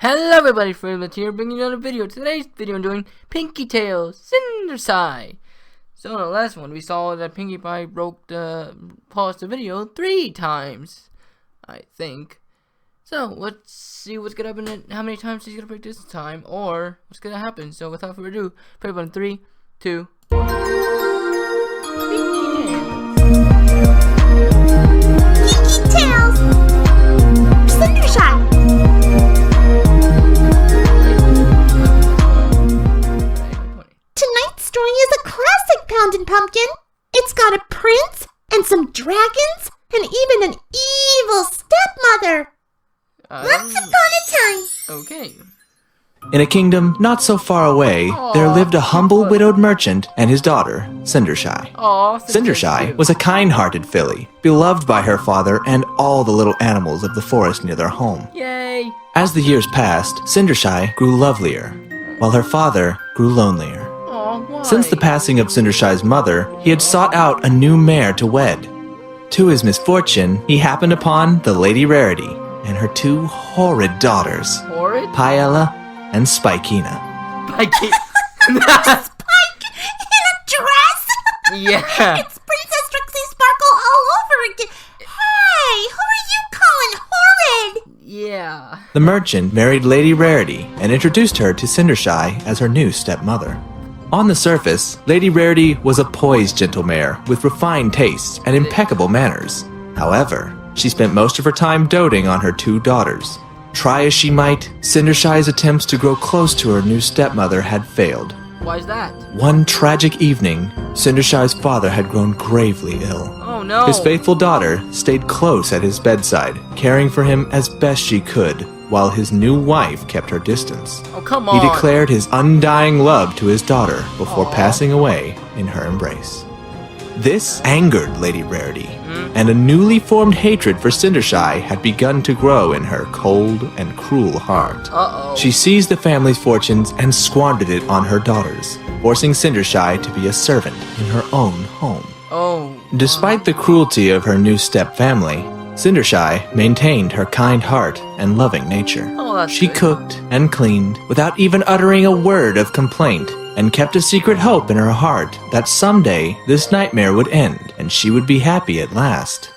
Hello everybody, Fredman here, bringing you another video. Today's video I'm doing Pinkie Tails, cindershy. So in the last one we saw that Pinkie Pie paused the video 3 times, I think. So let's see what's gonna happen and how many times he's gonna break this time, or what's gonna happen. So without further ado, play button 3, 2, 1. Pinkie Tails, cindershy. Tonight's story is a classic Poundin' Pumpkin. It's got a prince and some dragons and even an evil stepmother. Once upon a time. Okay. In a kingdom not so far away, there lived a humble widowed merchant and his daughter, Cindershy. Cindershy was a kind-hearted filly, beloved by her father and all the little animals of the forest near their home. Yay! As the years passed, Cindershy grew lovelier, while her father grew lonelier. Why? Since the passing of Cindershy's mother, he had sought out a new mare to wed. To his misfortune, he happened upon the Lady Rarity and her 2 horrid daughters, Horrid? Paella and Spikina. Spike in a dress? Yeah. It's Princess Trixie Sparkle all over again. Hey, who are you calling horrid? Yeah. The merchant married Lady Rarity and introduced her to Cindershy as her new stepmother. On the surface, Lady Rarity was a poised gentle mare with refined tastes and impeccable manners. However, she spent most of her time doting on her 2 daughters. Try as she might, Cindershy's attempts to grow close to her new stepmother had failed. Why's that? One tragic evening, Cindershy's father had grown gravely ill. Oh no. His faithful daughter stayed close at his bedside, caring for him as best she could, while his new wife kept her distance. Oh, come on. He declared his undying love to his daughter before passing away in her embrace. This angered Lady Rarity, and a newly formed hatred for Cindershy had begun to grow in her cold and cruel heart. Uh-oh. She seized the family's fortunes and squandered it on her daughters, forcing Cindershy to be a servant in her own home. Oh. Despite the cruelty of her new step-family, Cindershy maintained her kind heart and loving nature. Oh, that's She good. cooked and cleaned without even uttering a word of complaint, and kept a secret hope in her heart that someday this nightmare would end and she would be happy at last.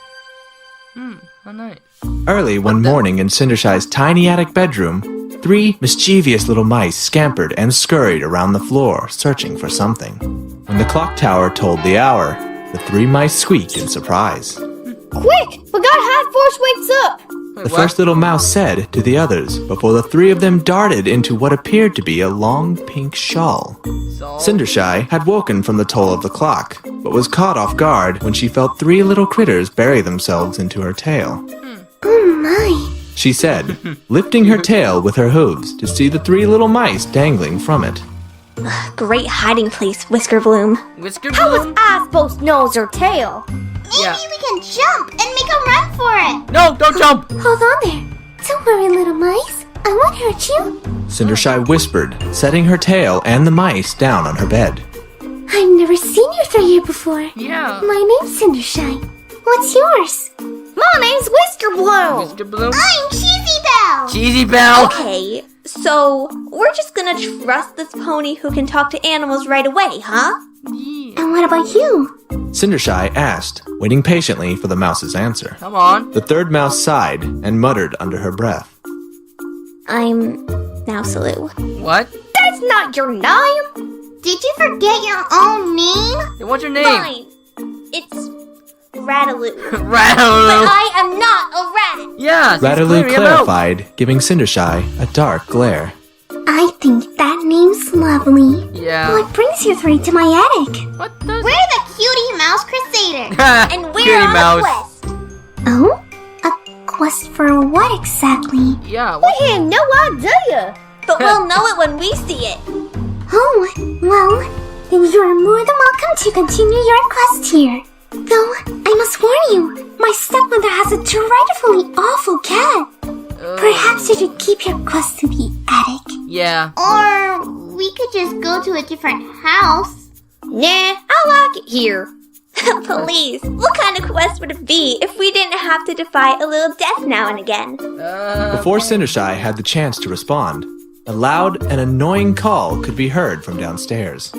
How nice. Early one morning in Cindershy's tiny attic bedroom, 3 mischievous little mice scampered and scurried around the floor, searching for something. When the clock tower told the hour, the 3 mice squeaked in surprise. Quick! We gotta hide before she wakes up! Wait, The what? first little mouse said to the others before the 3 of them darted into what appeared to be a long pink shawl. So? Cindershy had woken from the toll of the clock, but was caught off guard when she felt 3 little critters bury themselves into her tail. Oh my. She said, lifting her tail with her hooves to see the 3 little mice dangling from it. Great hiding place, Whisker Bloom. Whisker How was Bloom? I supposed to know it was her tail? Maybe Yeah. we can jump and make a run for it. No, don't jump! Hold on there. Don't worry, little mice. I won't hurt you. Cindershy whispered, setting her tail and the mice down on her bed. I've never seen you 3 here before. Yeah. My name's Cindershy. What's yours? My name's Whisker Bloom! Whisker Bloom? I'm Cheesy Belle. Cheesy Belle! Okay, so we're just gonna trust this pony who can talk to animals right away, huh? Yeah. And what about you? Cindershy asked, waiting patiently for the mouse's answer. Come on. The 3rd mouse sighed and muttered under her breath. I'm Mousaloo. What? That's not your name! Did you forget your own name? Hey, what's your name? Fine. It's Rataloo. But Rataloo. I am not a rabbit! Yeah, she's Rataloo clearing him out. clarified, giving Cindershy a dark glare. I think that name's lovely. Yeah. What brings you 3 to my attic? What does? We're the Cutie Mouse Crusader. And we're Cutie on mouse. a quest! Oh? A quest for what exactly? Yeah. What? had no idea! But we'll know it when we see it! Oh, well, then you are more than welcome to continue your quest here. Though, I must warn you, my stepmother has a dreadfully awful cat. Perhaps you should keep your quest to the attic. Yeah. Or we could just go to a different house. Nah, I like it here. Please, what kind of quest would it be if we didn't have to defy a little death now and again? Before Cindershy had the chance to respond, a loud and annoying call could be heard from downstairs.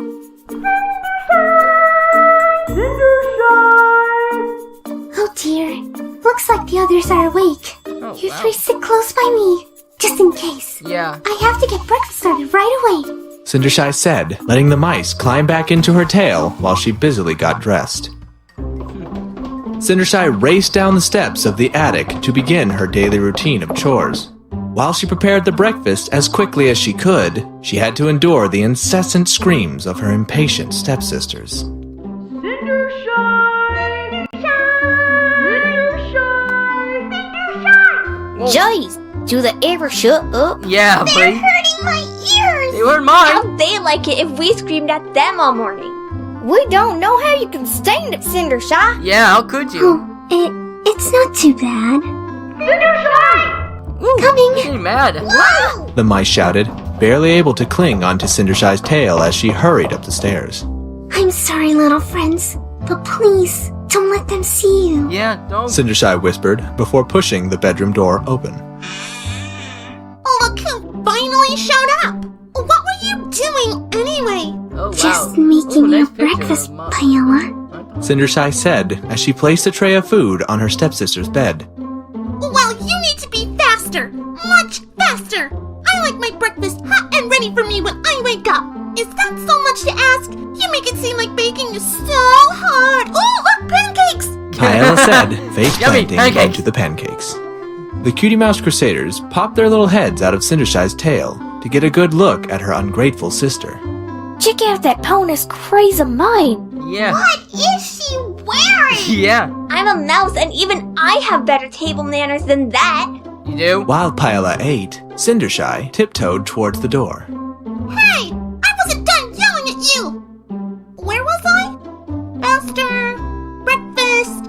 Oh dear. Looks like the others are awake. Oh, You wow. three sit close by me, just in case. Yeah. I have to get breakfast started right away. Cindershy said, letting the mice climb back into her tail while she busily got dressed. Cindershy raced down the steps of the attic to begin her daily routine of chores. While she prepared the breakfast as quickly as she could, she had to endure the incessant screams of her impatient stepsisters. Jeez, do they ever shut up? Yeah, They're please. hurting my ears! They were mine. How'd they like it if we screamed at them all morning? We don't know how you can stand it, cindershy. Yeah, how could you? Oh, it's not too bad. Ooh, Coming. you're getting mad. The mice shouted, barely able to cling onto Cindershy's tail as she hurried up the stairs. I'm sorry, little friends, but please don't let them see you. Yeah, don't. Cindershy whispered before pushing the bedroom door open. Oh, look who finally showed up! What were you doing anyway? Oh, wow. Just making Ooh, you nice picture breakfast, of Mom. Paella. Cindershy said as she placed a tray of food on her stepsister's bed. Well, you need to be faster! Much faster! I like my breakfast hot and ready for me when I wake up! Is that so much to ask? You make it seem like baking is so hard! Oh, look, pancakes! Paella said, face Yummy planting pancakes. into the pancakes. The Cutie Mouse Crusaders popped their little heads out of Cindershy's tail to get a good look at her ungrateful sister. Check out that pony's crazy mind. Yeah. What is she wearing? Yeah. I'm a mouse and even I have better table manners than that. You do? While Paella ate, Cindershy tiptoed towards the door. Hey, I wasn't done yelling at you! Where was I? Faster, breakfast,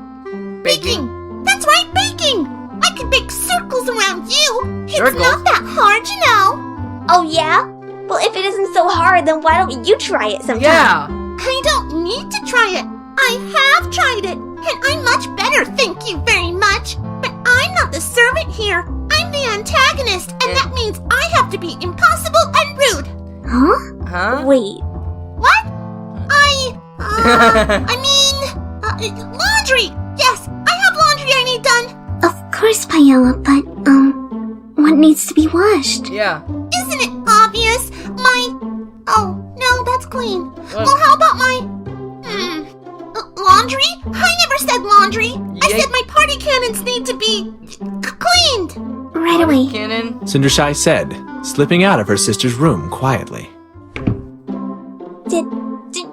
baking. That's right, baking! I can bake circles around you! It's Circles? not that hard, you know! Oh yeah? Well, if it isn't so hard, then why don't you try it sometime? Yeah. I don't need to try it. I have tried it, and I'm much better, thank you very much. But I'm not the servant here. I'm the antagonist, and that means I have to be impossible and rude. Huh? Huh? Wait, What? Laundry! Yes, I have laundry I need done. Of course, Paella, but, what needs to be washed? Yeah. Isn't it obvious? Oh, no, that's clean. Well, how about laundry? I never said laundry. I Yeah. said my party cannons need to be cleaned. Right away. Cannon. Cindershy said, slipping out of her sister's room quietly. did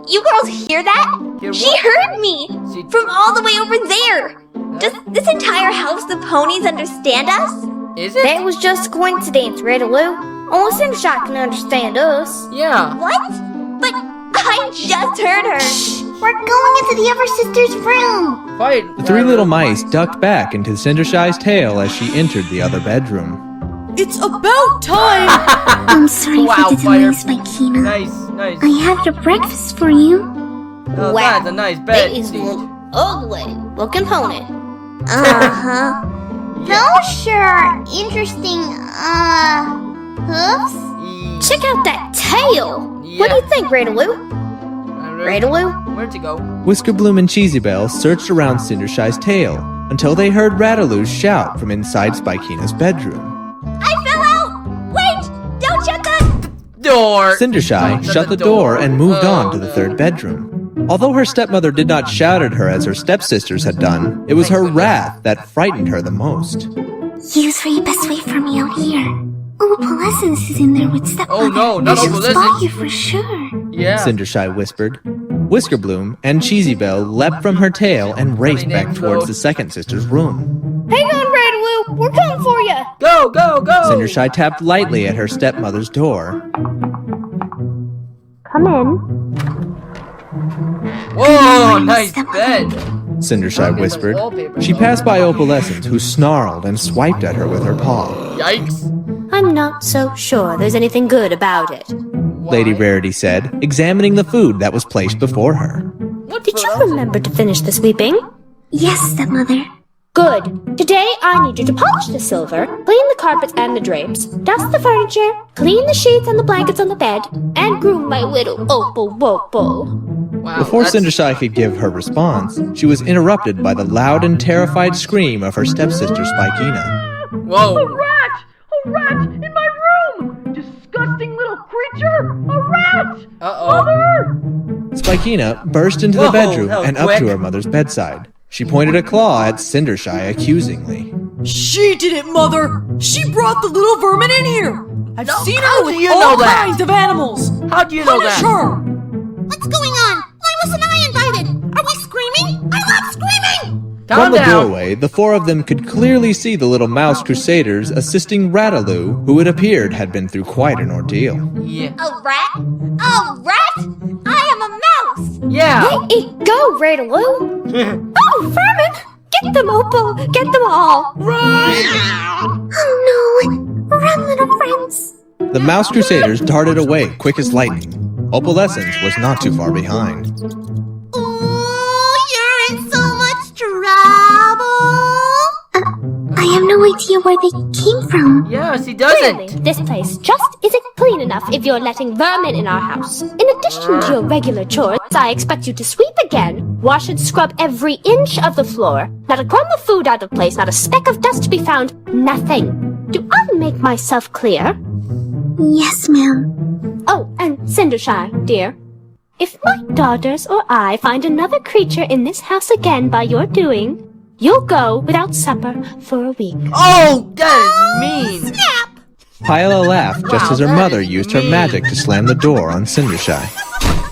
you girls hear that? Hear She what? heard me! She- From all the way over there! Does this entire house of ponies understand us? Is it? That was just a coincidence, Riddaloo. Only cindershy can understand us. Yeah. What? But I just heard her! We're going into the other sister's room. Quiet. The three little mice ducked back into Cindershy's tail as she entered the other bedroom. It's about time! I'm sorry Wow, for the delay, Spikina. Nice, nice. I have your breakfast for you. Oh, Wow. that's a nice bed. That is seat. one ugly looking pony. Uh-huh. Yeah. Sure. Interesting, hoofs? Check out that tail. What do you think, Riddaloo? Riddaloo? Where'd you go? Whiskerbloom and Cheesybell searched around Cindershy's tail until they heard Rataloo's shout from inside Spikina's bedroom. I fell out! Wait! Don't shut the... Door. Cindershy shut the door and moved on to the third bedroom. Although her stepmother did not shout at her as her stepsisters had done, it was her wrath that frightened her the most. You three best wait for me out here. Opalescence is in there with stepmother. Oh, no, not I should Opalescence. spot you for sure. Yeah. Cindershy whispered. Whiskerbloom and Cheesybell leapt from her tail and raced back towards the second sister's room. Hang on, Riddaloo. We're coming for you. Go, go, go. Cindershy tapped lightly at her stepmother's door. Come in. Whoa, nice bed. Cindershy whispered. She passed by Opalescence, who snarled and swiped at her with her paw. Yikes. I'm not so sure there's anything good about it. Lady Rarity said, examining the food that was placed before her. Did you remember to finish the sweeping? Yes, stepmother. Good. Today I need you to polish the silver, clean the carpets and the drapes, dust the furniture, clean the sheets and the blankets on the bed, and groom my little opal wopal. Wow, Before that's- Cindershy could give her response, she was interrupted by the loud and terrified scream of her stepsister Spikina. Whoa. A rat! A rat in my room! Disgusting little creature! A rat! Uh-oh. Mother! Spikina burst into the Whoa, bedroom that was and up quick. to her mother's bedside. She pointed a claw at Cindershy accusingly. She did it, Mother! She brought the little vermin in here! I've seen how her with do you all know that? kinds of animals! How do you know Punish that? her! What's going on? Why wasn't I invited? Are we screaming? I love screaming! From Calm the down. doorway, the four of them could clearly see the little mouse crusaders assisting Rataloo, who it appeared had been through quite an ordeal. Yeah. A rat? A rat? I am a mouse! Yeah. Let it go, Rataloo! Oh, vermin! Get them, Opal! Get them all! Oh no! Run, little friends! The mouse crusaders darted away quick as lightning. Opalescence was not too far behind. Ooh, you're in so much trouble! I have no idea where they came from. Yes, he Clearly, doesn't. this place just isn't clean enough if you're letting vermin in our house. In addition to your regular chores, I expect you to sweep again, wash and scrub every inch of the floor. Not a crumb of food out of place, not a speck of dust to be found, nothing. Do I make myself clear? Yes, ma'am. Oh, and Cindershy, dear. If my daughters or I find another creature in this house again by your doing, you'll go without supper for a week. Oh, that is mean. Snap! Hyla laughed just as her Wow, that mother is used her mean. magic to slam the door on Cindershy.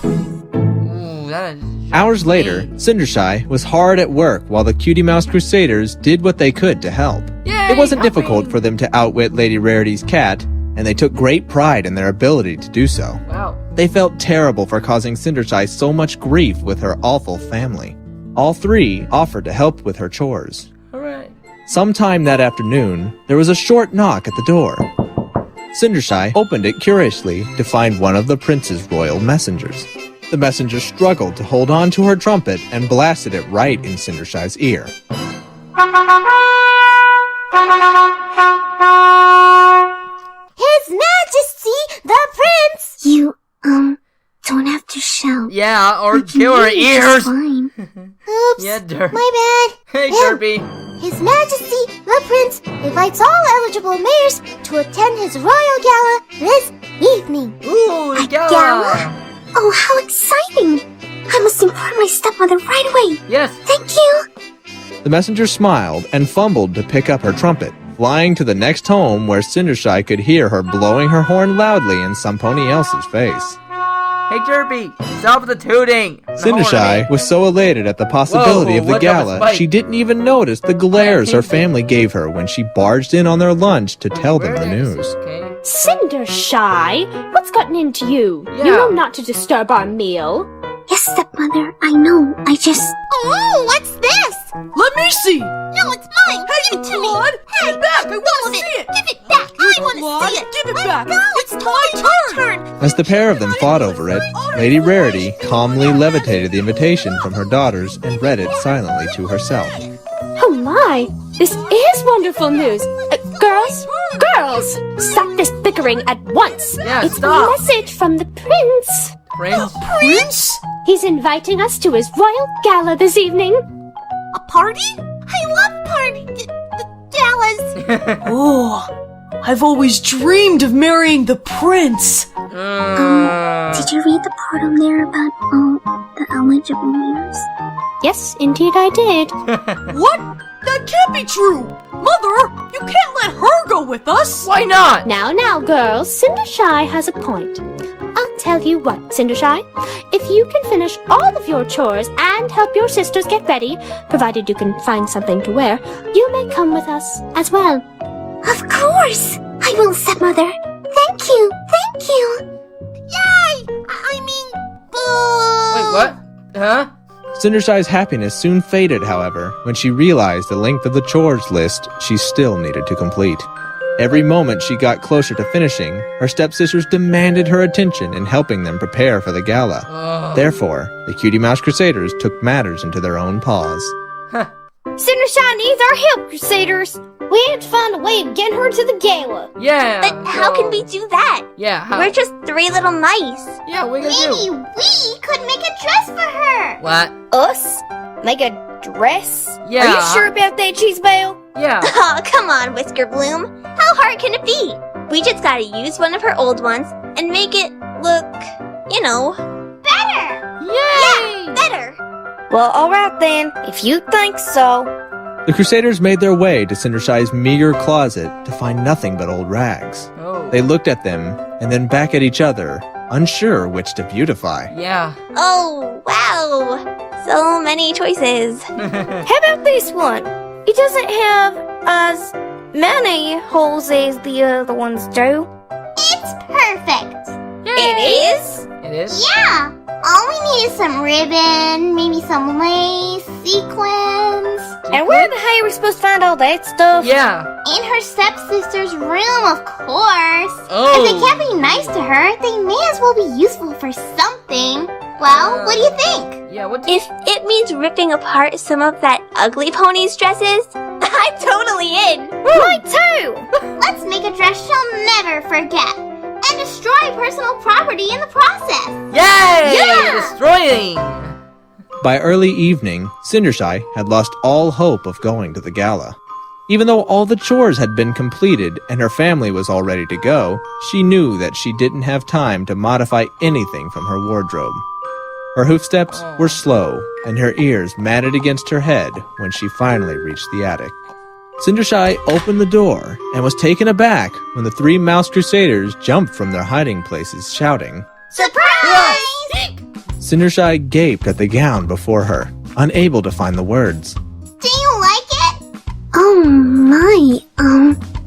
Ooh, that is... Hours later, Cindershy was hard at work while the Cutie Mouse Crusaders did what they could to help. Yay, It wasn't helping. difficult for them to outwit Lady Rarity's cat, and they took great pride in their ability to do so. Wow. They felt terrible for causing Cindershy so much grief with her awful family. All three offered to help with her chores. All right. Sometime that afternoon, there was a short knock at the door. Cindershy opened it curiously to find one of the prince's royal messengers. The messenger struggled to hold on to her trumpet and blasted it right in Cindershy's ear. His Majesty, the Prince! You, don't have to shout. Yeah, or You can kill her hear me just ears. fine. Oops, Yeah, Derp. my bad. Hey, Yeah. Derpy. His Majesty, the Prince, invites all eligible mayors to attend his Royal Gala this evening. Ooh, the Gala? gala. Oh, how exciting! I must inform my stepmother right away. Yes. Thank you. The messenger smiled and fumbled to pick up her trumpet, flying to the next home where Cindershy could hear her blowing her horn loudly in some pony else's face. Hey, Derpy. Stop the tooting. Cindershy was so elated at the possibility Whoa, of the what's up with gala, Spike? she didn't even notice the glares her family gave her when she barged in on their lunch to tell them the news. Okay. Cindershy, what's gotten into you? Yeah. You know not to disturb our meal. Yes, stepmother, I know. I just... Oh, what's this? Let me see! No, it's mine. Give it to me. Blood! Hey, Give it back! I want all to of see it! Give it back. I want Blood, to see it. give it Let back. Go. It's It's my totally my turn. As the pair of them fought over it, Lady Rarity calmly levitated the invitation from her daughters and read it silently to herself. Oh my, this is wonderful news. Girls, stop this bickering at once. Yeah, it's stop. a message from the prince. Prince. Prince? He's inviting us to his royal gala this evening. A party? I love party. Galas. Oh, I've always dreamed of marrying the prince. Did you read the part on there about, the eligible mayors? Yes, indeed I did. What? That can't be true! Mother, you can't let her go with us! Why not? Now, girls, Cindershy has a point. I'll tell you what, Cindershy. If you can finish all of your chores and help your sisters get ready, provided you can find something to wear, you may come with us as well. Of course! I will, stepmother. Thank you, thank you. Yay! I mean, boo. Wait, what? Huh? Cindershy's happiness soon faded, however, when she realized the length of the chores list she still needed to complete. Every moment she got closer to finishing, her stepsisters demanded her attention in helping them prepare for the gala. Therefore, the Cutie Mouse Crusaders took matters into their own paws. Cindershy needs our help, Crusaders. We have to find a way of getting her to the gala. Yeah. But how can we do that? Yeah, how? We're just 3 little mice. Yeah, we can Maybe do. we could make a dress for her. What? Us? Make a dress? Yeah. Are you sure about that, Cheese Belle? Yeah. Oh, come on, Whisker Bloom. How hard can it be? We just gotta use one of her old ones and make it look, better. Yay! Yeah, better. Well, alright then, if you think so. The Crusaders made their way to Cindershy's meager closet to find nothing but old rags. Oh. They looked at them and then back at each other, unsure which to beautify. Yeah. Oh, wow. So many choices. How about this one? It doesn't have as many holes as the other ones do. It's perfect. It is? It is? Yeah. All we need is some ribbon, maybe some lace, sequins. And where the hell are we supposed to find all that stuff? Yeah. In her stepsister's room, of course. Oh. If they can't be nice to her, they may as well be useful for something. Well, what do you think? Yeah, what? If it means ripping apart some of that ugly pony's dresses, I'm totally in. Mine too! Let's make a dress she'll never forget. And destroy personal property in the process. Yay! Yeah! Destroying! By early evening, Cindershy had lost all hope of going to the gala. Even though all the chores had been completed and her family was all ready to go, she knew that she didn't have time to modify anything from her wardrobe. Her hoofsteps were slow, and her ears matted against her head when she finally reached the attic. Cindershy opened the door and was taken aback when the 3 Mouse Crusaders jumped from their hiding places, shouting. Surprise! Cindershy gaped at the gown before her, unable to find the words. Do you like it? Oh my,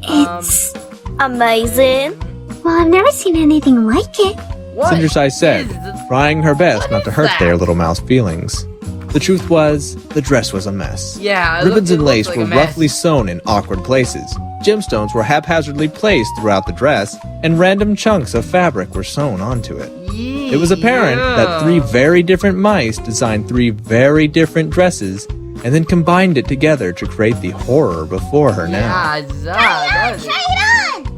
it's... Amazing. Well, I've never seen anything like it. What? Cindershy said, is- trying her best not to is hurt that? their little mouse feelings. The truth was, the dress was a mess. Yeah. Ribbons and lace like were a mess. roughly sewn in awkward places. Gemstones were haphazardly placed throughout the dress, and random chunks of fabric were sewn onto it. It was apparent that 3 very different mice designed 3 very different dresses and then combined it together to create the horror before her now. Yeah, that is- Try it on!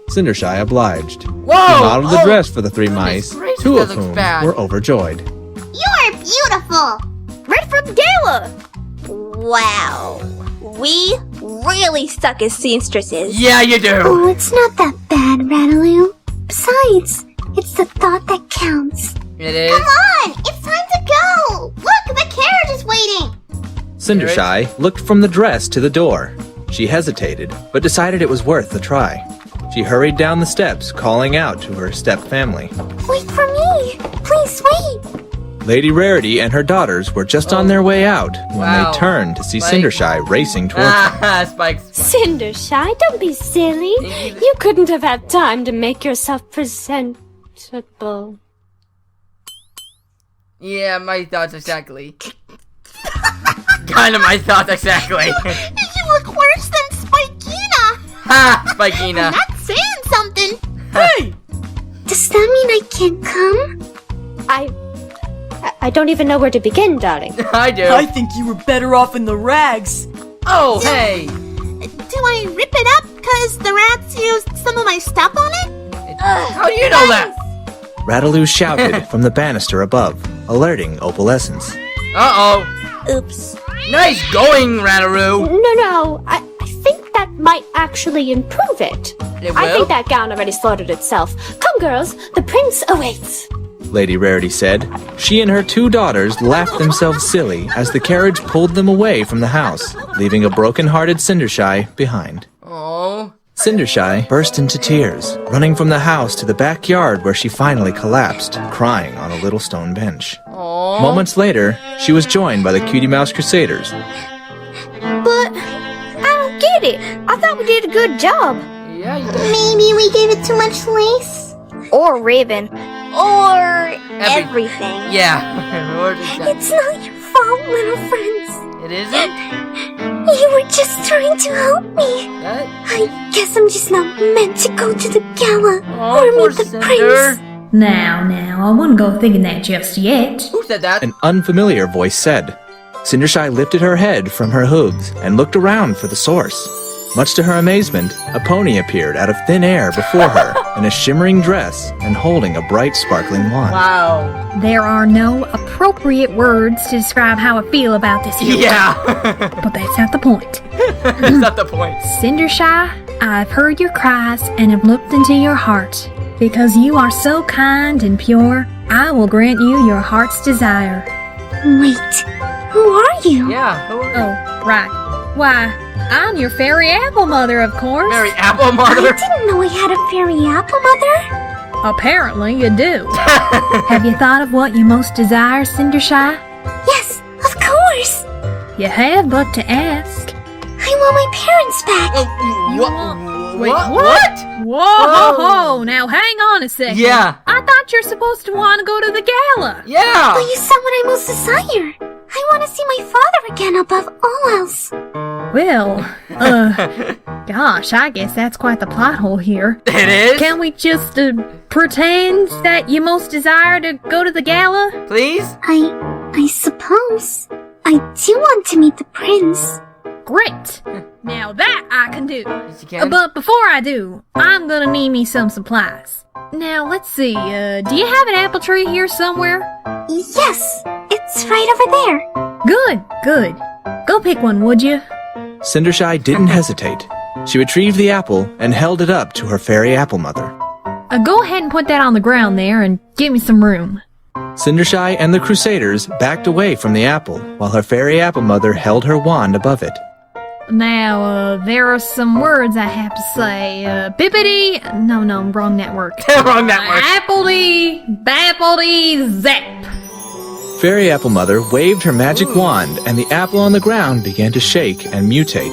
Cindershy obliged. Whoa! She modeled the Oh, dress for the 3 mice, gracious, 2 of that looks whom bad. were overjoyed. You're beautiful! Ready for the gala! Wow. We really suck as seamstresses. Yeah, you do. Oh, it's not that bad, Rataloo. Besides, it's the thought that counts. It is. Come on! It's time to go! Look, the carriage is waiting! Cindershy looked from the dress to the door. She hesitated, but decided it was worth the try. She hurried down the steps, calling out to her step-family. Wait for me! Please wait! Lady Rarity and her daughters were just on their way out when Wow. they turned to see Spike. Cindershy racing towards them. Ah, Spikes. Cindershy, don't be silly. You couldn't have had time to make yourself presentable. Yeah, my thoughts exactly. Kind of my thoughts exactly. You look worse than Spikina. Ha, Spikina. That's saying something. Hey. Does that mean I can't come? I don't even know where to begin, darling. I do. I think you were better off in the rags. Oh, hey. Do I rip it up because the rats used some of my stuff on it? How do you know that? Rataloo shouted from the banister above, alerting Opalescence. Uh-oh. Oops. Nice going, Rataroo. No, I think that might actually improve it. It I will? think that gown already slaughtered itself. Come, girls, the prince awaits. Lady Rarity said. She and her 2 daughters laughed themselves silly as the carriage pulled them away from the house, leaving a broken-hearted Cindershy behind. Oh. Cindershy burst into tears, running from the house to the backyard where she finally collapsed, crying on a little stone bench. Oh. Moments later, she was joined by the Cutie Mouse Crusaders. But I don't get it. I thought we did a good job. Yeah, you did. Maybe we gave it too much lace? Or ribbon. Or everything. Yeah. What is that? It's not your fault, little friends. It isn't? You were just trying to help me. I guess I'm just not meant to go to the gala or poor meet the Cinder. prince. Now, I wouldn't go thinking that just yet. Who said that? An unfamiliar voice said. Cindershy lifted her head from her hooves and looked around for the source. Much to her amazement, a pony appeared out of thin air before her in a shimmering dress and holding a bright sparkling wand. Wow. There are no appropriate words to describe how I feel about this here. Yeah. But that's not the point. That's not the point. Cindershy, I've heard your cries and have looked into your heart. Because you are so kind and pure, I will grant you your heart's desire. Wait, who are you? Yeah. Who are you? Oh, right. Why, I'm your fairy apple mother, of course. Mary Apple I Mother. didn't know I had a fairy apple mother. Apparently you do. Have you thought of what you most desire, Cindershy? Yes, of course. You have but to ask. I want my parents back. Wait, What? Whoa, Whoa. ho, now hang on a second. Yeah. I thought you're supposed to want to go to the gala. Yeah. But you said what I most desire. I want to see my father again above all else. Well, gosh, I guess that's quite the plot hole here. It is. Can we just pretend that you most desire to go to the gala? Please? I suppose. I do want to meet the prince. Great. Now that I can do. Yes, you can. But before I do, I'm gonna need me some supplies. Now, let's see, do you have an apple tree here somewhere? Yes, it's right over there. Good. Go pick one, would you? Cindershy didn't hesitate. She retrieved the apple and held it up to her fairy apple mother. Go ahead and put that on the ground there and give me some room. Cindershy and the Crusaders backed away from the apple while her fairy apple mother held her wand above it. Now, there are some words I have to say. Bippity. No, wrong network. Wrong network. Appledy, bappity, zap. Fairy apple mother waved her magic wand and the apple on the ground began to shake and mutate.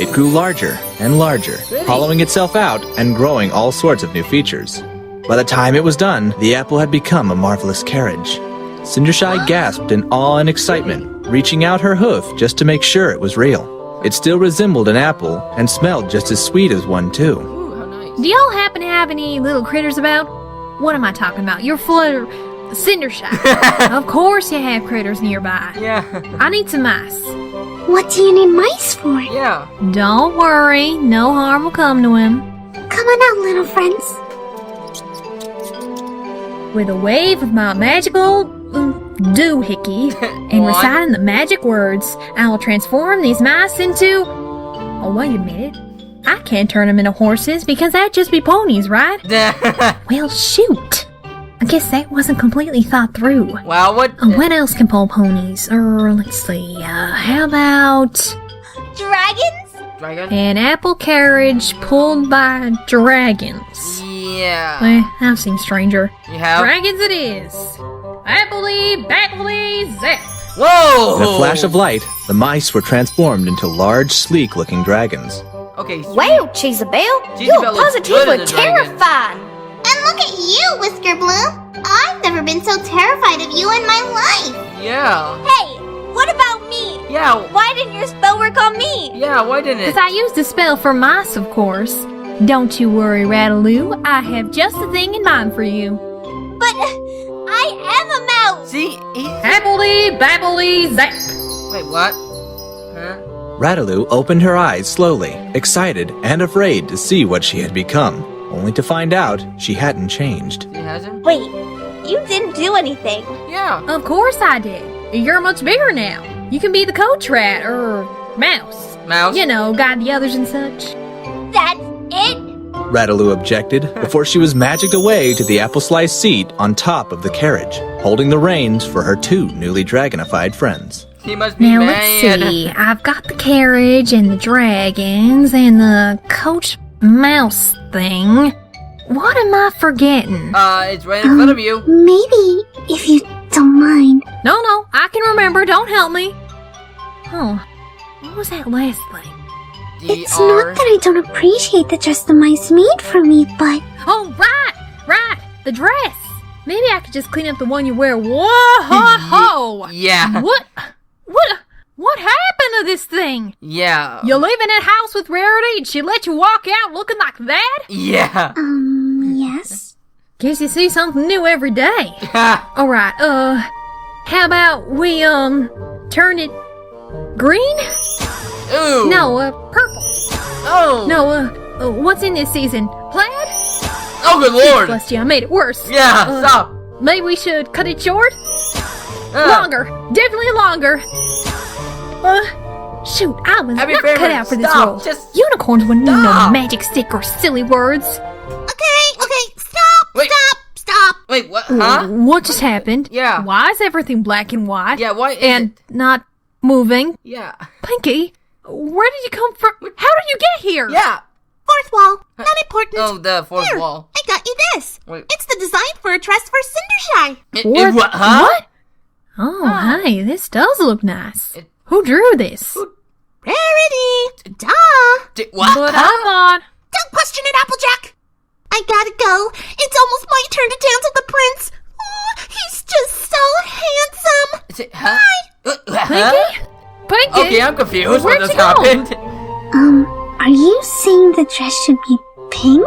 It grew larger and larger, hollowing itself out and growing all sorts of new features. By the time it was done, the apple had become a marvelous carriage. Cindershy gasped in awe and excitement, reaching out her hoof just to make sure it was real. It still resembled an apple and smelled just as sweet as one, too. Ooh, how nice. Do y'all happen to have any little critters about? What am I talking about? You're full of Cindershy. Of course you have critters nearby. Yeah. I need some mice. What do you need mice for? Yeah. Don't worry, no harm will come to him. Come on out, little friends. With a wave of my magical doohickey and What? reciting the magic words, I will transform these mice into... Oh, wait a minute. I can't turn them into horses because that'd just be ponies, right? Well, shoot. I guess that wasn't completely thought through. Wow, what? What else can pull ponies? Let's see. How about Dragons? Dragon? an apple carriage pulled by dragons? Yeah. That seems stranger. You have? Dragons it is. Appledy, backly, zap. Whoa! In a flash of light, the mice were transformed into large, sleek-looking dragons. Okay. Wow, Cheesabelle, Cheesabelle you're looks good positively as a dragon. terrifying. And look at you, Whisker Blue. I've never been so terrified of you in my life. Yeah. Hey, what about me? Yeah. Why didn't your spell work on me? Yeah, why didn't it? Because I used a spell for mice, of course. Don't you worry, Rataloo. I have just the thing in mind for you. But I am a mouse. See? Appledy, babbly, zap. Wait, what? Huh? Rataloo opened her eyes slowly, excited and afraid to see what she had become, only to find out she hadn't changed. He hasn't? Wait, you didn't do anything. Yeah. Of course I did. You're much bigger now. You can be the coach rat, or mouse. Mouse? You know, guide the others and such. That's it? Rataloo objected before she was magicked away to the apple slice seat on top of the carriage, holding the reins for her two newly dragonified friends. He must be Now mad. let's see. I've got the carriage and the dragons and the coach mouse thing. What am I forgetting? It's right in front of you. Maybe, if you don't mind. No, I can remember. Don't help me. Oh, what was that last thing? It's not that I don't appreciate the dress the mice made for me, but Oh, right, the dress. Maybe I could just clean up the one you wear. Whoa, ho, ho. Yeah. What What happened to this thing? Yeah. You live in that house with Rarity and she let you walk out looking like that? Yeah. Yes? Guess you see something new every day. Alright, how about we, turn it green? Ooh. No, purple. Oh. No, what's in this season? Plaid? Oh, good lord. Bless you, I made it worse. Yeah, stop. Maybe we should cut it short? Longer. Definitely longer. Shoot, I was Happy not favorite. cut out for this Stop. role. Just Unicorns wouldn't need no stop. magic stick or silly words. Okay, stop, Wait. stop. Wait, what? Huh? What just happened? Yeah. Why is everything black and white? Yeah, why is And it? not moving? Yeah. Pinkie, where did you come from? How did you get here? Yeah. Fourth wall, not important. Oh, the fourth Here, wall. I got you this. Wait. It's the design for a dress for cindershy. It what? Huh? What? Oh, hey, this does look nice. It- Who drew this? Rarity. Duh. What? But Huh? I'm on. Don't question it, Applejack. I gotta go. It's almost my turn to dance with the prince. Oh, he's just so handsome. Is it, huh? Huh? Pinkie? Pinkie? Okay, I'm confused. What Where'd just you go? happened? Are you saying the dress should be pink?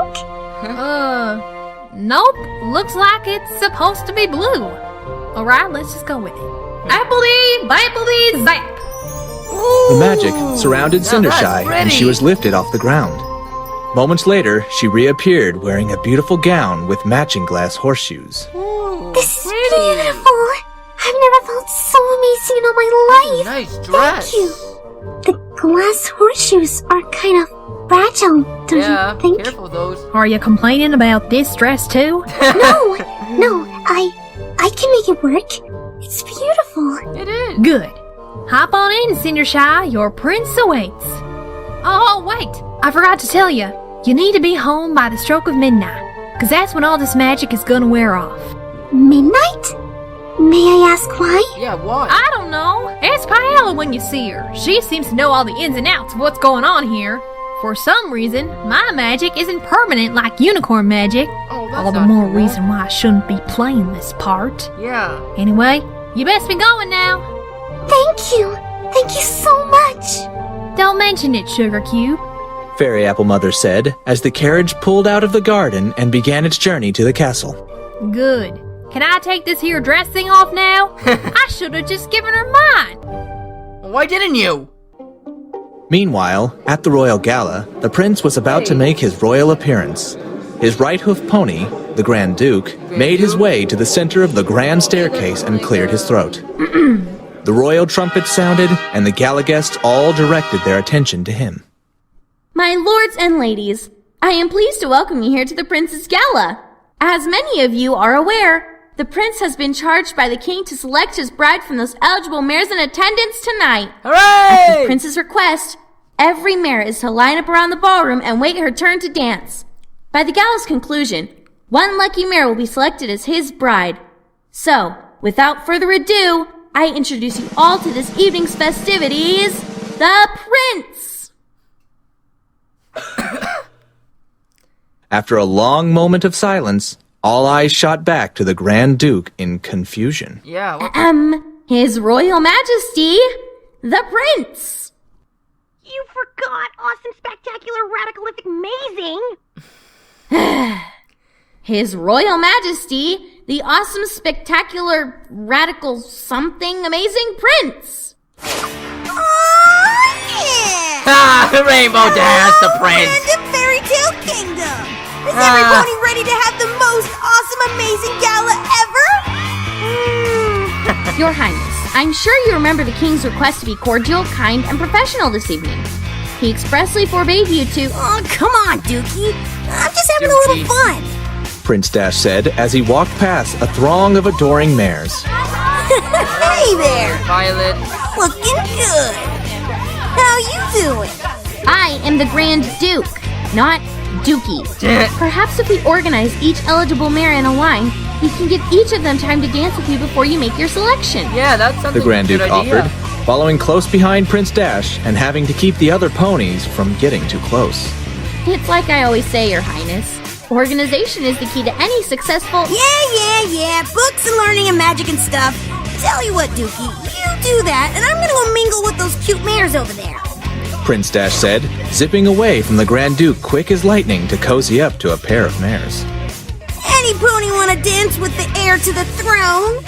Nope. Looks like it's supposed to be blue. Alright, let's just go with it. Appledy, bippledy, zap. The magic surrounded Now that's Cindershy, and pretty. she was lifted off the ground. Moments later, she reappeared wearing a beautiful gown with matching glass horseshoes. This is beautiful. I've never felt so amazing in all my life. Nice dress. Thank you. The glass horseshoes are kind of fragile, don't Yeah, you think? careful those. Are you complaining about this dress too? No, I can make it work. It's beautiful. It is. Good. Hop on in, Cindershy. Your prince awaits. Oh, wait. I forgot to tell you. You need to be home by the stroke of midnight, because that's when all this magic is gonna wear off. Midnight? May I ask why? Yeah, why? I don't know. Ask Paella when you see her. She seems to know all the ins and outs of what's going on here. For some reason, my magic isn't permanent like unicorn magic. Oh, that's All the not more cool. reason why I shouldn't be playing this part. Yeah. Anyway, you best be going now. Thank you. Thank you so much. Don't mention it, Sugar Cube. Fairy Apple Mother said as the carriage pulled out of the garden and began its journey to the castle. Good. Can I take this here dress thing off now? I should have just given her mine. Why didn't you? Meanwhile, at the Royal Gala, the prince was about to make his royal appearance. His right-hoof pony, the Grand Duke, made his way to the center of the grand staircase and cleared his throat. The royal trumpet sounded, and the gala guests all directed their attention to him. My lords and ladies, I am pleased to welcome you here to the Prince's Gala. As many of you are aware, the prince has been charged by the king to select his bride from those eligible mares in attendance tonight. At the Hooray! prince's request, every mare is to line up around the ballroom and wait her turn to dance. By the gala's conclusion, one lucky mare will be selected as his bride. So, without further ado, I introduce you all to this evening's festivities, the Prince! After a long moment of silence, all eyes shot back to the Grand Duke in confusion. Yeah, what? His Royal Majesty, the Prince! You forgot awesome, spectacular, radicalific, amazing. His Royal Majesty, the awesome, spectacular, radical, something amazing Prince! Rainbow Dash, the prince! Random fairy tale kingdom. Is everybody ready to have the most awesome, amazing gala ever? Your Highness, I'm sure you remember the King's request to be cordial, kind, and professional this evening. He expressly forbade you to... Oh, come on, Dookie. I'm just having a little fun. Prince Dash said as he walked past a throng of adoring mares. Hey there. Violet. Looking good. How you doing? I am the Grand Duke, not Dookie. Perhaps if we organize each eligible mare in a line, you can give each of them time to dance with you before you make your selection. Yeah, that's something The Grand good Duke idea. offered, following close behind Prince Dash and having to keep the other ponies from getting too close. It's like I always say, Your Highness. Organization is the key to any successful... Yeah. Books and learning and magic and stuff. Tell you what, Dookie, you do that, and I'm gonna go mingle with those cute mares over there. Prince Dash said, zipping away from the Grand Duke quick as lightning to cozy up to a pair of mares. Any pony wanna dance with the heir to the throne?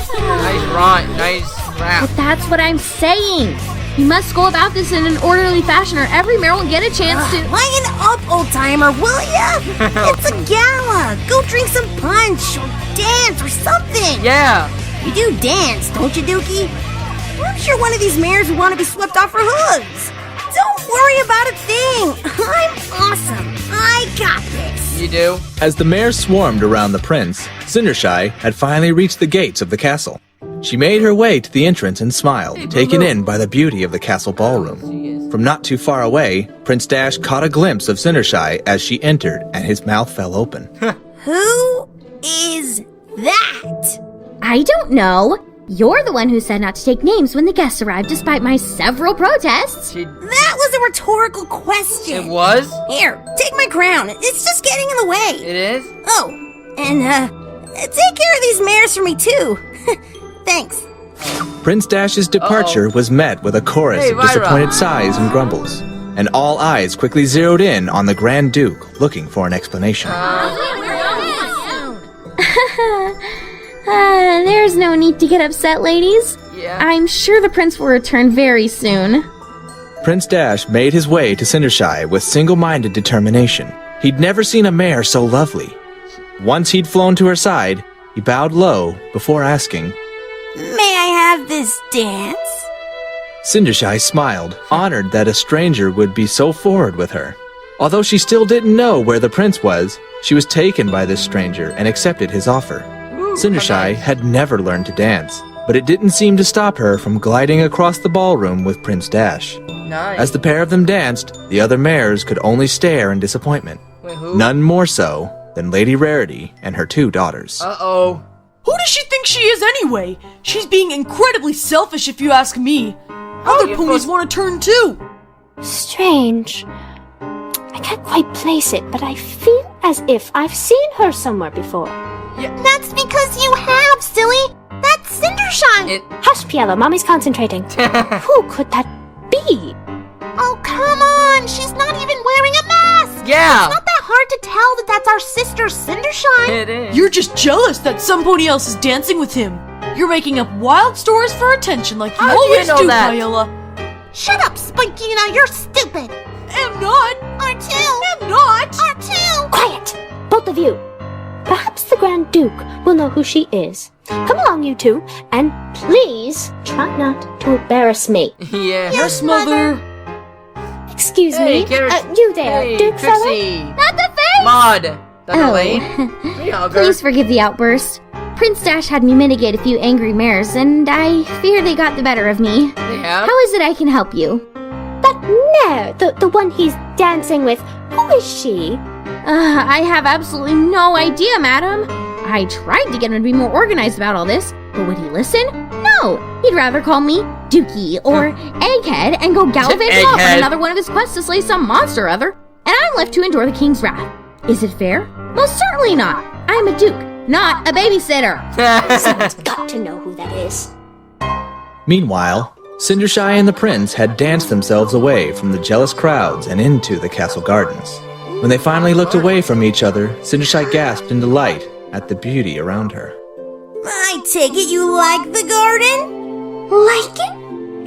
Nice rap. But that's what I'm saying. You must go about this in an orderly fashion or every mare will get a chance to... Lighten up, old-timer, will ya? It's a gala. Go drink some punch or dance or something. Yeah. You do dance, don't you, Dookie? I'm sure one of these mares would want to be swept off her hooves. Don't worry about a thing. I'm awesome. I got this. You do? As the mares swarmed around the prince, Cindershy had finally reached the gates of the castle. She made her way to the entrance and smiled, taken in by the beauty of the castle ballroom. From not too far away, Prince Dash caught a glimpse of Cindershy as she entered, and his mouth fell open. Who is that? I don't know. You're the one who said not to take names when the guests arrived despite my several protests. That was a rhetorical question. It was? Here, take my crown. It's just getting in the way. It is? Oh, and take care of these mares for me too. Thanks. Prince Dash's departure was met with a chorus of disappointed sighs and grumbles, and all eyes quickly zeroed in on the Grand Duke, looking for an explanation. There's no need to get upset, ladies. Yeah. I'm sure the prince will return very soon. Prince Dash made his way to Cindershy with single-minded determination. He'd never seen a mare so lovely. Once he'd flown to her side, he bowed low before asking, May I have this dance? Cindershy smiled, honored that a stranger would be so forward with her. Although she still didn't know where the prince was, she was taken by this stranger and accepted his offer. Cindershy had never learned to dance, but it didn't seem to stop her from gliding across the ballroom with Prince Dash. Nice. As the pair of them danced, the other mares could only stare in disappointment. Wait, who? None more so than Lady Rarity and her two daughters. Uh-oh. Who does she think she is anyway? She's being incredibly selfish if you ask me. Other ponies want to turn too. Strange. I can't quite place it, but I feel as if I've seen her somewhere before. That's because you have, silly. That's Cindershy. Hush, Pielo, Mommy's concentrating. Who could that be? Oh, come on. She's not even wearing a mask. Yeah. It's not that hard to tell that that's our sister Cindershy. It is. You're just jealous that some pony else is dancing with him. You're making up wild stories for attention like you always do, Paella. Shut up, Spunkina. You're stupid. Am not. Are too. Am not. Are too. Quiet! Both of you. Perhaps the Grand Duke will know who she is. Come along, you two, and please try not to embarrass me. Yeah. Yes, Mother. Excuse Hey, me. Garrett. You there, Hey, Duke Trixie. fella? Not the face! Maud. That's Please forgive the outburst. Prince Dash had me mitigate a few angry mares, and I fear they got the better of me. They have? How is it I can help you? That mare, the one he's dancing with, who is she? I have absolutely no idea, madam. I tried to get him to be more organized about all this, but would he listen? No! He'd rather call me Dookie or Egghead and go gallivanting off on another one of his quests to slay some monster or other, and I'm left to endure the king's wrath. Is it fair? Most certainly not. I'm a duke, not a babysitter. Someone's got to know who that is. Meanwhile, Cindershy and the prince had danced themselves away from the jealous crowds and into the castle gardens. When they finally looked away from each other, Cindershy gasped in delight at the beauty around her. I take it you like the garden? Like it?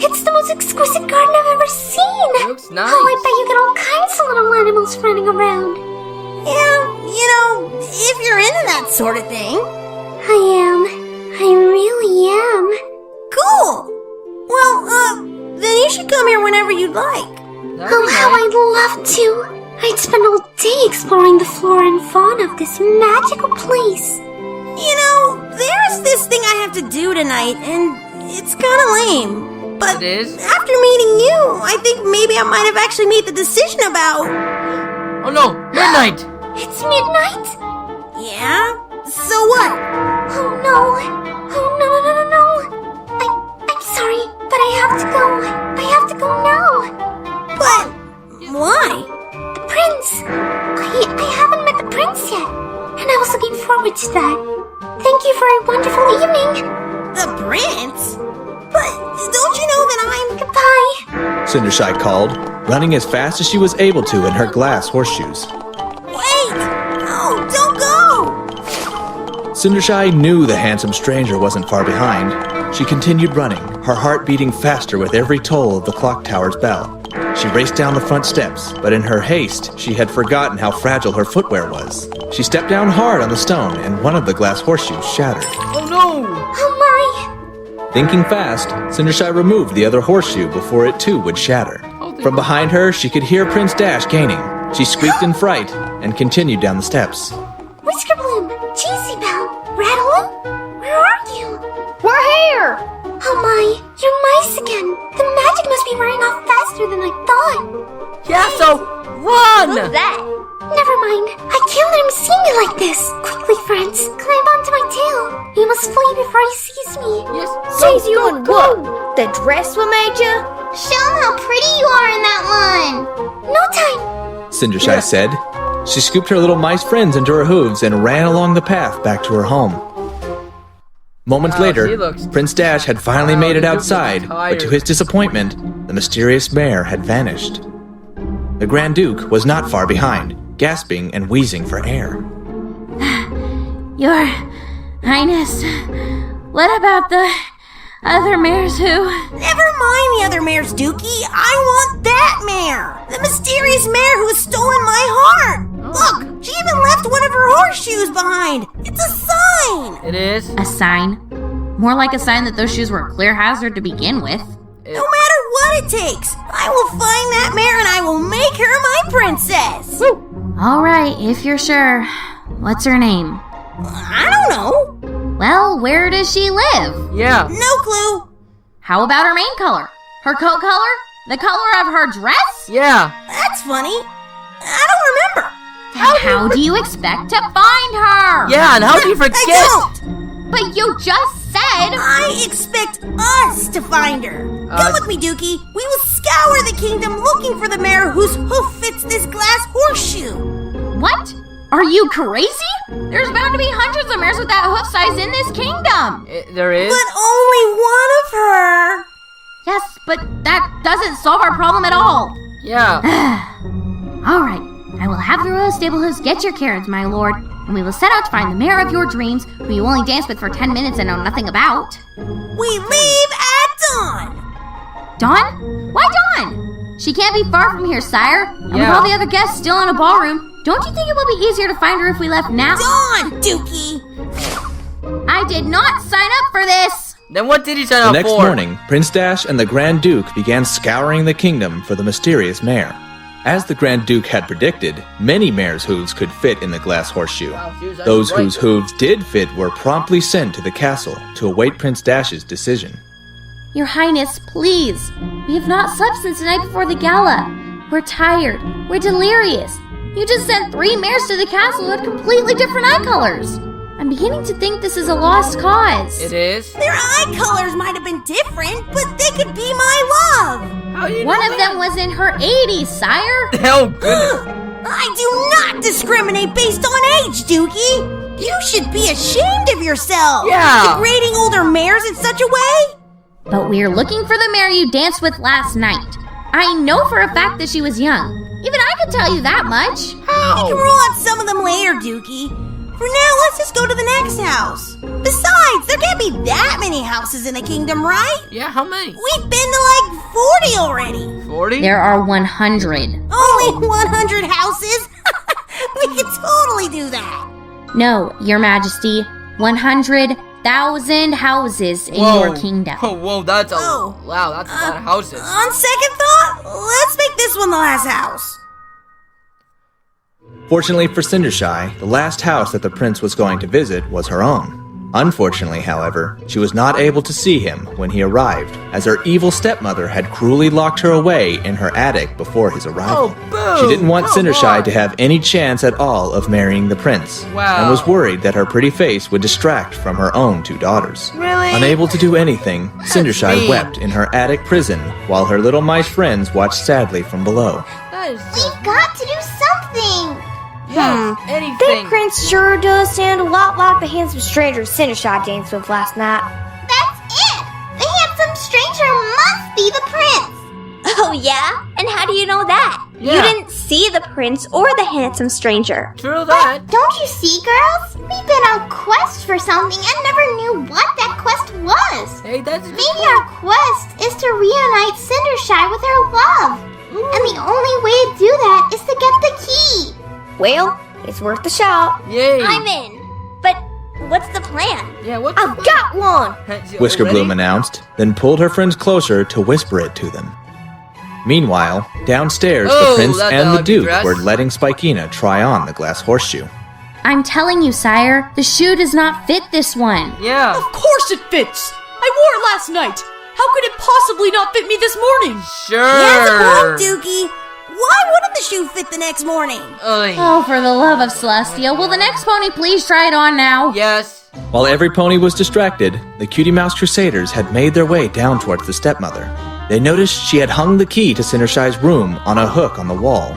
It's the most exquisite garden I've ever seen. It looks nice. Oh, I bet you get all kinds of little animals running around. Yeah, if you're into that sort of thing. I am. I really am. Cool. Well, then you should come here whenever you'd like. Oh, how I'd love to. I'd spend all day exploring the flora and fauna of this magical place. There's this thing I have to do tonight, and it's kind of lame. But It is? after meeting you, I think maybe I might have actually made the decision about... Oh no, midnight! It's midnight? Yeah? So what? Oh no. Oh no. I'm sorry, but I have to go. I have to go now. But why? The prince. I haven't met the prince yet, and I was looking forward to that. Thank you for a wonderful evening. The prince? But don't you know that I'm... Goodbye. Cindershy called, running as fast as she was able to in her glass horseshoes. Wait! No, don't go! Cindershy knew the handsome stranger wasn't far behind. She continued running, her heart beating faster with every toll of the clock tower's bell. She raced down the front steps, but in her haste, she had forgotten how fragile her footwear was. She stepped down hard on the stone, and one of the glass horseshoes shattered. Oh no! Oh my. Thinking fast, Cindershy removed the other horseshoe before it too would shatter. From behind her, she could hear Prince Dash gaining. She squeaked in fright and continued down the steps. Whiskerbloom, Cheesy Bell, Rattle, where are you? We're here! Oh my, you're mice again. The magic must be wearing off faster than I thought. Yeah, so run! Who's that? Never mind. I can't let him see me like this. Quickly, friends, climb onto my tail. He must flee before he sees me. Yes, Sees you in what? The dress we made you? Show him how pretty you are in that one. No time. Cindershy said. She scooped her little mice friends into her hooves and ran along the path back to her home. Moments Wow, she later, looks- Prince Dash had finally Wow, made it he looks outside, but to tired. his disappointment, the mysterious mare had vanished. The Grand Duke was not far behind, gasping and wheezing for air. Your Highness, what about the other mares who... Never mind the other mares, Dookie. I want that mare. The mysterious mare who has stolen my heart. Look, she even left one of her horseshoes behind. It's a sign. It is. A sign? More like a sign that those shoes were a clear hazard to begin with. No matter what it takes, I will find that mare and I will make her my princess. All right, if you're sure. What's her name? I don't know. Well, where does she live? Yeah. No clue. How about her mane color? Her coat color? The color of her dress? Yeah. That's funny. I don't remember. How do you expect to find her? Yeah, and how do you forget? I don't. But you just said... I expect us to find her. Come with me, Dookie. We will scour the kingdom looking for the mare whose hoof fits this glass horseshoe. What? Are you crazy? There's bound to be hundreds of mares with that hoof size in this kingdom. There is? But only one of her. Yes, but that doesn't solve our problem at all. Yeah. All right, I will have the royal stable host get your carriage, my lord, and we will set out to find the mare of your dreams, who you only dance with for 10 minutes and know nothing about. We leave at dawn. Dawn? Why Dawn? She can't be far from here, sire. And with Yeah. all the other guests still in a ballroom, don't you think it will be easier to find her if we left now? Dawn, Dookie. I did not sign up for this. Then what did he sign The up next for? morning, Prince Dash and the Grand Duke began scouring the kingdom for the mysterious mare. As the Grand Duke had predicted, many mares' hooves could fit in the glass horseshoe. Wow, she was Those right. whose hooves did fit were promptly sent to the castle to await Prince Dash's decision. Your Highness, please. We have not slept since the night before the gala. We're tired. We're delirious. You just sent 3 mares to the castle with completely different eye colors. I'm beginning to think this is a lost cause. It is? Their eye colors might have been different, but they could be my love. How do you One know of them was in her 80s, sire. Oh, goodness. I do not discriminate based on age, Dookie. You should be ashamed of yourself. Yeah. Degrading older mares in such a way. But we're looking for the mare you danced with last night. I know for a fact that she was young. Even I could tell you that much. We can rule out some of them later, Dookie. For now, let's just go to the next house. Besides, there can't be that many houses in the kingdom, right? Yeah, how many? We've been to like 40 already. 40? There are 100. Only 100 houses? We could totally do that. No, Your Majesty, 100,000 houses in your kingdom. Oh, whoa, that's a... Oh. Wow, that's a lot of houses. On second thought, let's make this one the last house. Fortunately for Cindershy, the last house that the prince was going to visit was her own. Unfortunately, however, she was not able to see him when he arrived, as her evil stepmother had cruelly locked her away in her attic before his arrival. Oh, boo! She didn't want Come Cindershy on. to have any chance at all of marrying the prince, Wow. and was worried that her pretty face would distract from her own 2 daughters. Really? Unable to do anything, Cindershy mean. wept in her attic prison while her little mice friends watched sadly from below. That is We've got to do something. yes, That anything. prince sure does sound a lot like the handsome stranger Cindershy danced with last night. That's see the prince. Oh, yeah? And how do you know that? Yeah. You didn't see the prince or the handsome stranger. True that. Don't you see, girls? We've been on quest for something and never knew what that quest was. Hey, that's Maybe our quest is to reunite Cindershy with her love. And the only way to do that is to get the key. Well, it's worth a shot. Yay. I'm in. But what's the plan? Yeah, what's I've got one. Whisker Ready? Bloom announced, then pulled her friends closer to whisper it to them. Meanwhile, downstairs, Oh, the prince that's and an the ugly duke dress. were letting Spikina try on the glass horseshoe. I'm telling you, sire, the shoe does not fit this one. Yeah. Of course it fits! I wore it last night! How could it possibly not fit me this morning? Sure. Here's a point, Dookie. Why wouldn't the shoe fit the next morning? Oy. Oh, for the love of Celestial, will the next pony please try it on now? Yes. While every pony was distracted, the Cutie Mouse Crusaders had made their way down towards the stepmother. They noticed she had hung the key to Cindershy's room on a hook on the wall.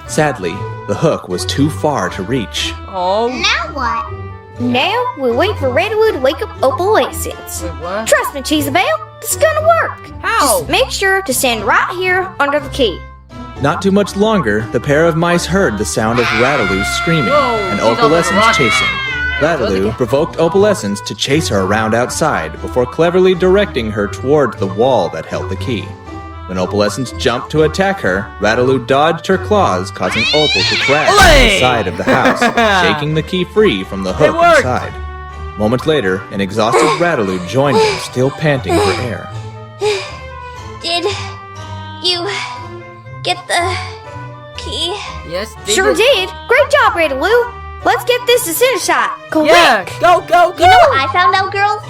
Sadly, the hook was too far to reach. Oh. Now what? Now we wait for Redwood to wake up opalescence. Wait, what? Trust me, Cheesabelle, it's gonna work. How? Just make sure to stand right here under the key. Not too much longer, the pair of mice heard the sound of Rataloo screaming Whoa, and she's on the Opalescence rocket. chasing. Rataloo provoked Opalescence to chase her around outside before cleverly directing her toward the wall that held the key. When Opalescence jumped to attack her, Rataloo dodged her claws, causing Opal to crash Olé! to the side of the house, shaking the key free from the hook worked! inside. Moments later, an exhausted Rataloo joined them, still panting for air. Did you get the key? Yes. they Sure did. Great job, Redaloo. Let's get this to Cindershy. Quick. Yeah. Go, go, go. You know what I found out, girls?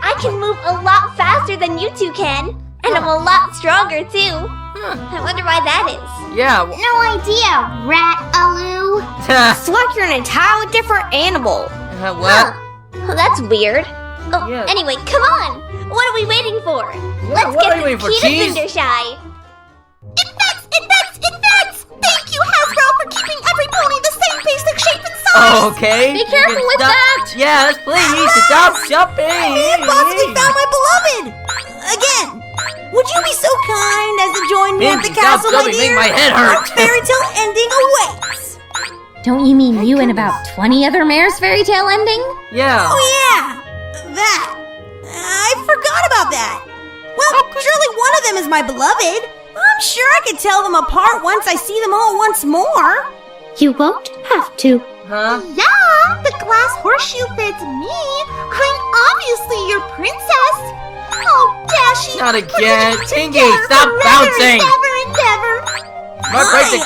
I can move a lot faster than you two can. And I'm a lot stronger, too. I wonder why that is. Yeah. No idea, Rat-aloo. It's like you're an entirely different animal. What? Well, that's weird. Oh, Yeah. anyway, come on. What are we waiting for? Let's what are get you the waiting for, key cheese? to Cindershy. It fits! It fits! It fits! Thank you, Hasbro, for keeping every pony the same basic shape and size! Oh, okay. Be careful You can with stop- that. Yes, please. Stop jumping. I possibly found my beloved! Again! Would you be so kind as to join me at the Pinkie, stop castle, my jumping, dear? make my head hurt. Our fairy tale ending awaits! Don't you mean you and about 20 other mares fairy tale ending? Yeah. Oh yeah! That! I forgot about that! Well, surely one of them is my beloved! I'm sure I could tell them apart once I see them all once more! You won't have to. Huh? Yeah, the glass horseshoe fits me. I'm obviously your princess. Oh, Dashy! Not we're gonna again. be Pinkie, together stop forever bouncing. and ever and ever. My birthday.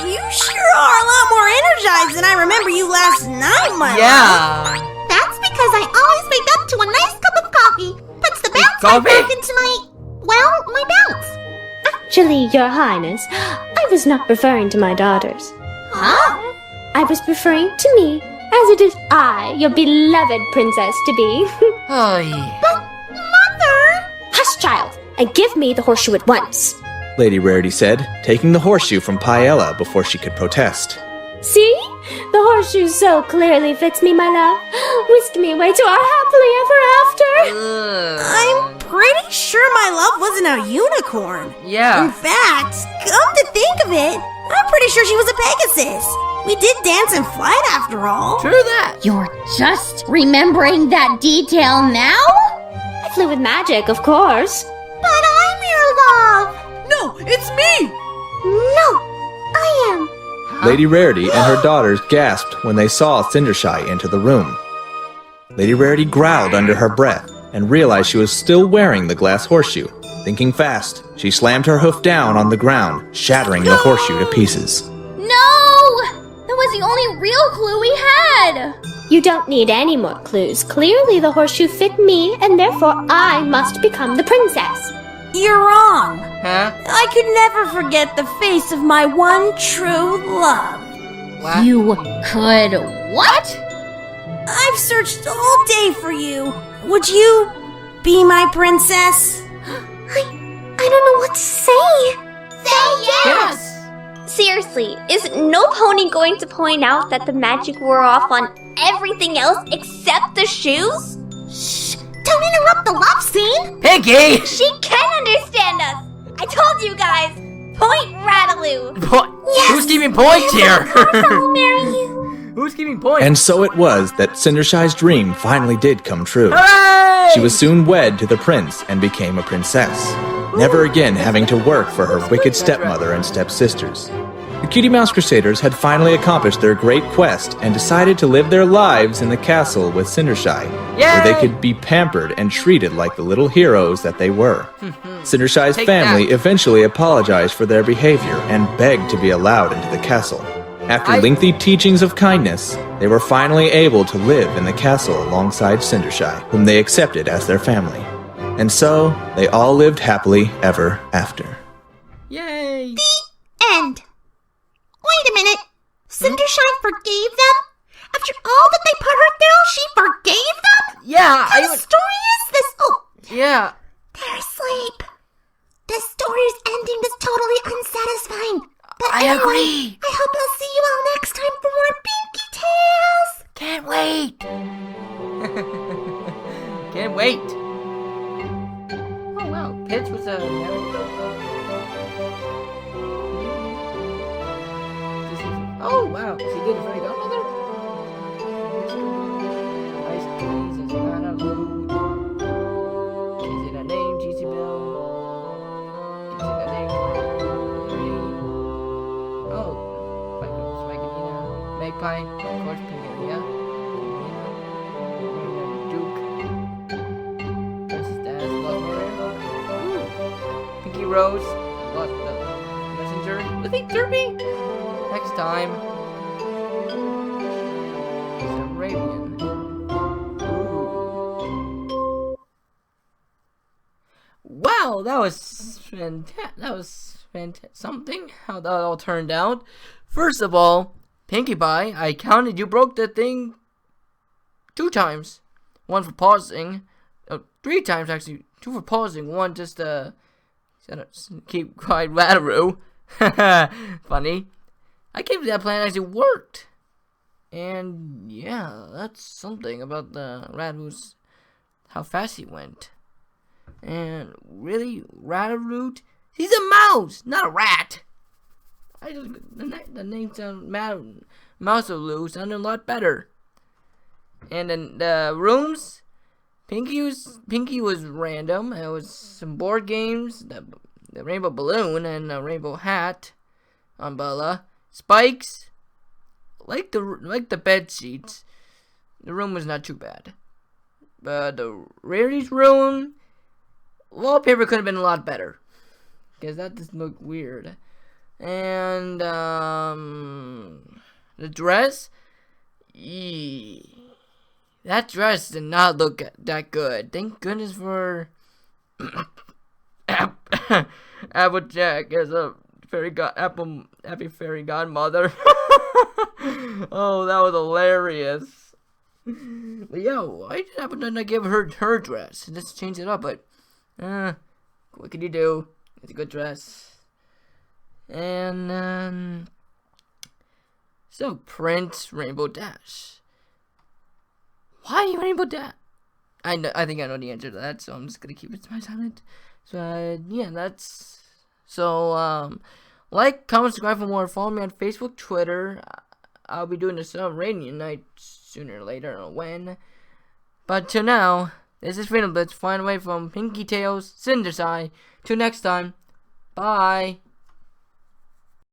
You sure are a lot more energized than I remember you last night, my love. Yeah. That's because I always wake up to a nice cup of coffee. Puts the bounce right coffee? back into my bounce. Actually, Your Highness, I was not referring to my daughters. Huh? I was referring to me, as it is I, your beloved princess to be. Oy. Mother! Hush, child, and give me the horseshoe at once. Lady Rarity said, taking the horseshoe from Paella before she could protest. See? The horseshoe so clearly fits me, my love. Whisk me away to our happily ever after. I'm pretty sure my love wasn't a unicorn. In Yeah. fact, come to think of it, I'm pretty sure she was a Pegasus. We did dance in flight after all. True that. You're just remembering that detail now? I flew with magic, of course. But I'm your love. No, it's me! No, I am. Lady Rarity and her daughters gasped when they saw Cindershy enter the room. Lady Rarity growled under her breath and realized she was still wearing the glass horseshoe. Thinking fast, she slammed her hoof down on the ground, shattering the horseshoe to pieces. No! That was the only real clue we had! You don't need any more clues. Clearly the horseshoe fit me, and therefore I must become the princess. You're wrong. Huh? I could never forget the face of my one true love. What? You could what? I've searched all day for you. Would you be my princess? I don't know what to say. Say yes. Yes. Seriously, is no pony going to point out that the magic wore off on everything else except the shoes? Shh! Don't interrupt the love scene! Pinkie! She can understand us! I told you guys! Point Rataloo! Who's keeping points here? I'll marry you. Who's keeping points? And so it was that Cindershy's dream finally did come true. Hooray! She was soon wed to the prince and became a princess, never again having to work for her wicked stepmother and stepsisters. The Cutie Mouse Crusaders had finally accomplished their great quest and decided to live their lives in the castle with Cindershy, where they could be pampered and treated like the little heroes that they were. Cindershy's family eventually apologized for their behavior and begged to be allowed into the castle. After lengthy teachings of kindness, they were finally able to live in the castle alongside Cindershy, whom they accepted as their family. And so, they all lived happily ever after. Yay! The end. Wait a minute. Cindershy forgave them? After all that they put her through, she forgave them? Yeah, What kind of story is this? Oh, yeah. they're asleep. The story's ending is totally unsatisfying. But I anyway, agree. I hope I'll see you all next time for more Pinkie Tales. Can't wait. Can't wait. Oh wow, Pitch was a. Oh wow, is he good for a godmother? Ice please, is not a load. Is it a name, Cheesy Bill? Is it a name? Oh, Spikanina, Magpie, of course, Pingarina, Duke, Princess Daz, Lost Mary, Pinkie Rose, Lost Messenger, was he Derby? Next time, he's Arabian. Wow, that was fantastic. That was something. How that all turned out. First of all, Pinkie Pie, I counted you broke the thing 2 times. 1 for pausing. 3 times actually. 2 for pausing. 1 just keep quiet, Rataroo. Funny. I can't believe that plan actually worked. And yeah, that's something about the Rataroo's, how fast he went. And really, Rataroo, he's a mouse, not a rat. The name sounds Mousaloo sounded a lot better. And then the rooms, Pinkie was random. It was some board games, the rainbow balloon and a rainbow hat, umbrella. Spikes, like the bed sheets, the room was not too bad. But the Rarity's room, wallpaper could have been a lot better, because that just looked weird. And the dress, that dress did not look that good. Thank goodness for Applejack as a happy fairy godmother. Oh, that was hilarious. But yo, I just happened to not give her dress. Just change it up, but what can you do? It's a good dress. And so Prince Rainbow Dash. Why Rainbow Dash? I think I know the answer to that, so I'm just gonna keep it to my silent. So yeah, that's so like, comment, subscribe for more. Follow me on Facebook, Twitter. I'll be doing the Subterranean night sooner or later, I don't know when. But till now, this is Freedom Blitz, flying away from Pinkie Tales, Cindershy. Till next time, bye.